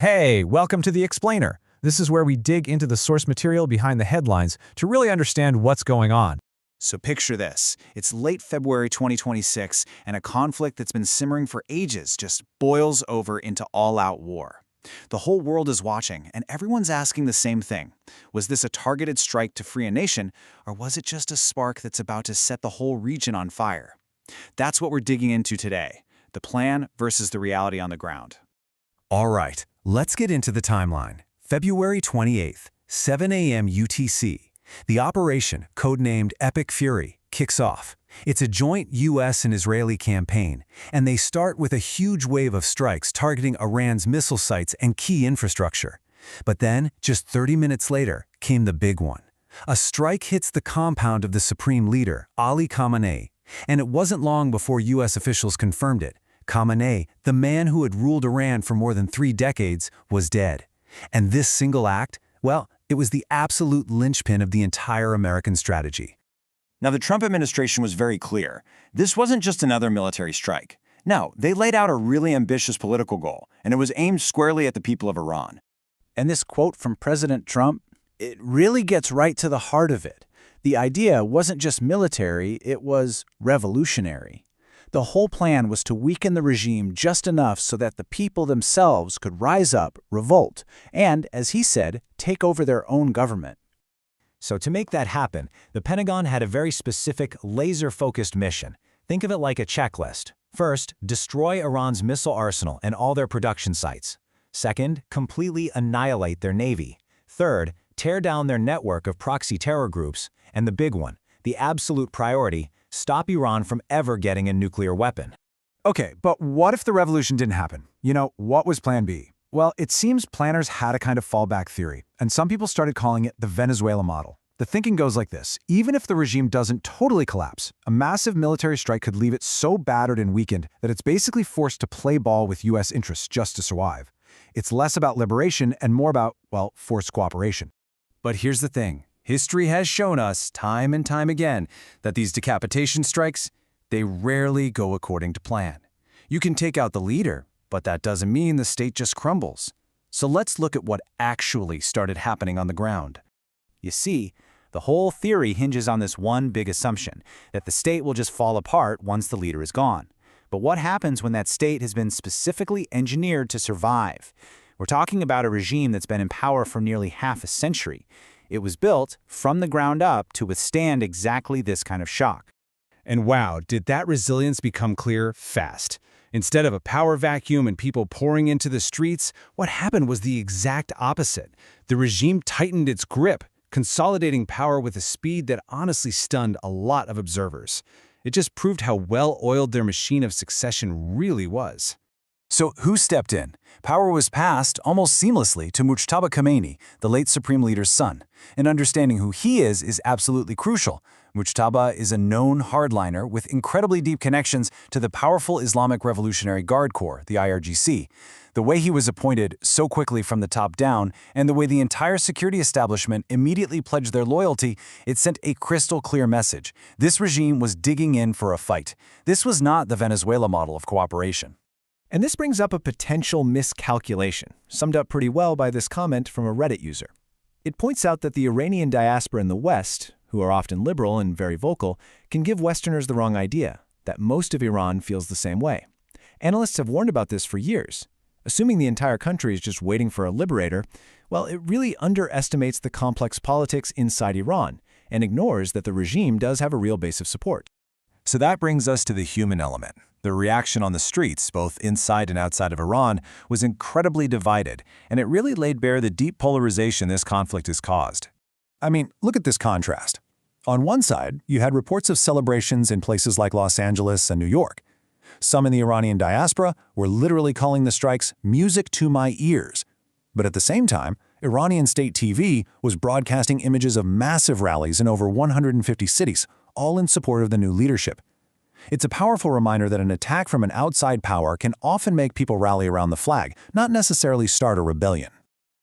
Hey, welcome to The Explainer. This is where we dig into the source material behind the headlines to really understand what's going on. So picture this. It's late February 2026, and a conflict that's been simmering for ages just boils over into all-out war. The whole world is watching, and everyone's asking the same thing. Was this a targeted strike to free a nation, or was it just a spark that's about to set the whole region on fire? That's what we're digging into today, the plan versus the reality on the ground. All right, let's get into the timeline. February 28th, 7 a.m. UTC. The operation, codenamed Epic Fury, kicks off. It's a joint U.S. and Israeli campaign, and they start with a huge wave of strikes targeting Iran's missile sites and key infrastructure. But then, just 30 minutes later, came the big one. A strike hits the compound of the supreme leader, Ali Khamenei, and it wasn't long before U.S. officials confirmed it. Khamenei, the man who had ruled Iran for more than 3 decades, was dead. And this single act, well, it was the absolute linchpin of the entire American strategy. Now, the Trump administration was very clear. This wasn't just another military strike. No, they laid out a really ambitious political goal, and it was aimed squarely at the people of Iran. And this quote from President Trump, it really gets right to the heart of it. The idea wasn't just military, it was revolutionary. The whole plan was to weaken the regime just enough so that the people themselves could rise up, revolt, and, as he said, take over their own government. So to make that happen, the Pentagon had a very specific, laser-focused mission. Think of it like a checklist. First, destroy Iran's missile arsenal and all their production sites. Second, completely annihilate their navy. Third, tear down their network of proxy terror groups. And the big one, the absolute priority, stop Iran from ever getting a nuclear weapon. Okay, but what if the revolution didn't happen? What was Plan B? Well, it seems planners had a kind of fallback theory, and some people started calling it the Venezuela model. The thinking goes like this: even if the regime doesn't totally collapse, a massive military strike could leave it so battered and weakened that it's basically forced to play ball with U.S. interests just to survive. It's less about liberation and more about, well, forced cooperation. But here's the thing. History has shown us, time and time again, that these decapitation strikes, they rarely go according to plan. You can take out the leader, but that doesn't mean the state just crumbles. So let's look at what actually started happening on the ground. You see, the whole theory hinges on this one big assumption, that the state will just fall apart once the leader is gone. But what happens when that state has been specifically engineered to survive? We're talking about a regime that's been in power for nearly half a century. It was built from the ground up to withstand exactly this kind of shock. And wow, did that resilience become clear fast. Instead of a power vacuum and people pouring into the streets, what happened was the exact opposite. The regime tightened its grip, consolidating power with a speed that honestly stunned a lot of observers. It just proved how well-oiled their machine of succession really was. So who stepped in? Power was passed almost seamlessly to Mojtaba Khamenei, the late Supreme Leader's son. And understanding who he is absolutely crucial. Mojtaba is a known hardliner with incredibly deep connections to the powerful Islamic Revolutionary Guard Corps, the IRGC. The way he was appointed so quickly from the top down, and the way the entire security establishment immediately pledged their loyalty, it sent a crystal-clear message. This regime was digging in for a fight. This was not the Venezuela model of cooperation. And this brings up a potential miscalculation, summed up pretty well by this comment from a Reddit user. It points out that the Iranian diaspora in the West, who are often liberal and very vocal, can give Westerners the wrong idea, that most of Iran feels the same way. Analysts have warned about this for years. Assuming the entire country is just waiting for a liberator, well, it really underestimates the complex politics inside Iran and ignores that the regime does have a real base of support. So that brings us to the human element. The reaction on the streets, both inside and outside of Iran, was incredibly divided, and it really laid bare the deep polarization this conflict has caused. I mean, look at this contrast. On one side, you had reports of celebrations in places like Los Angeles and New York. Some in the Iranian diaspora were literally calling the strikes music to my ears. But at the same time, Iranian state TV was broadcasting images of massive rallies in over 150 cities, all in support of the new leadership. It's a powerful reminder that an attack from an outside power can often make people rally around the flag, not necessarily start a rebellion.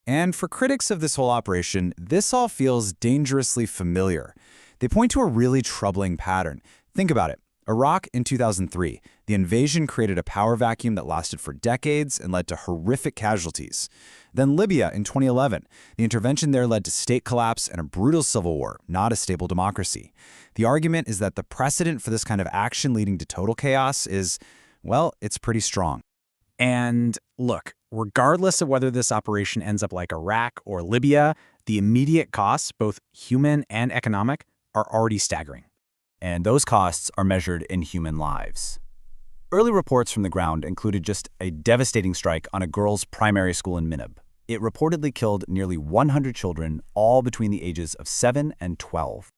And for critics of this whole operation, this all feels dangerously familiar. They point to a really troubling pattern. Think about it. Iraq in 2003, the invasion created a power vacuum that lasted for decades and led to horrific casualties. Then Libya in 2011, the intervention there led to state collapse and a brutal civil war, not a stable democracy. The argument is that the precedent for this kind of action leading to total chaos is, well, it's pretty strong. And look, regardless of whether this operation ends up like Iraq or Libya, the immediate costs, both human and economic, are already staggering. And those costs are measured in human lives. Early reports from the ground included just a devastating strike on a girls' primary school in Minab. It reportedly killed nearly 100 children, all between the ages of 7 and 12.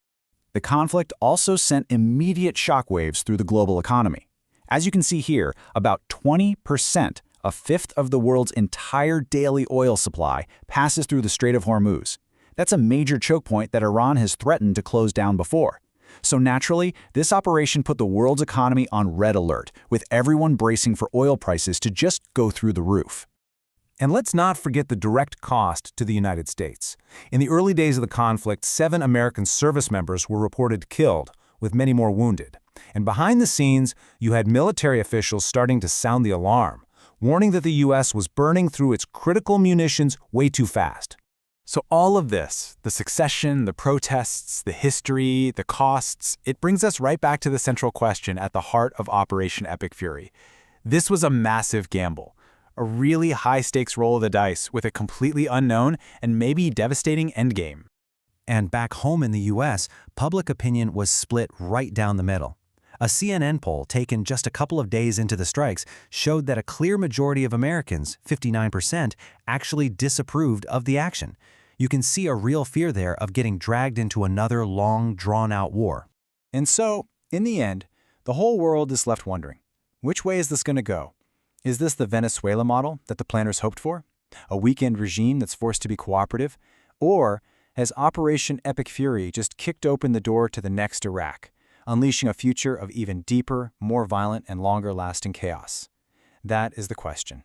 The conflict also sent immediate shockwaves through the global economy. As you can see here, about 20%, a fifth of the world's entire daily oil supply, passes through the Strait of Hormuz. That's a major choke point that Iran has threatened to close down before. So naturally, this operation put the world's economy on red alert, with everyone bracing for oil prices to just go through the roof. And let's not forget the direct cost to the United States. In the early days of the conflict, 7 American service members were reported killed, with many more wounded. And behind the scenes, you had military officials starting to sound the alarm, warning that the U.S. was burning through its critical munitions way too fast. So all of this, the succession, the protests, the history, the costs, it brings us right back to the central question at the heart of Operation Epic Fury. This was a massive gamble, a really high-stakes roll of the dice with a completely unknown and maybe devastating endgame. And back home in the U.S., public opinion was split right down the middle. A CNN poll taken just a couple of days into the strikes showed that a clear majority of Americans, 59%, actually disapproved of the action. You can see a real fear there of getting dragged into another long, drawn-out war. And so, in the end, the whole world is left wondering, which way is this going to go? Is this the Venezuela model that the planners hoped for? A weakened regime that's forced to be cooperative? Or has Operation Epic Fury just kicked open the door to the next Iraq, unleashing a future of even deeper, more violent, and longer-lasting chaos? That is the question.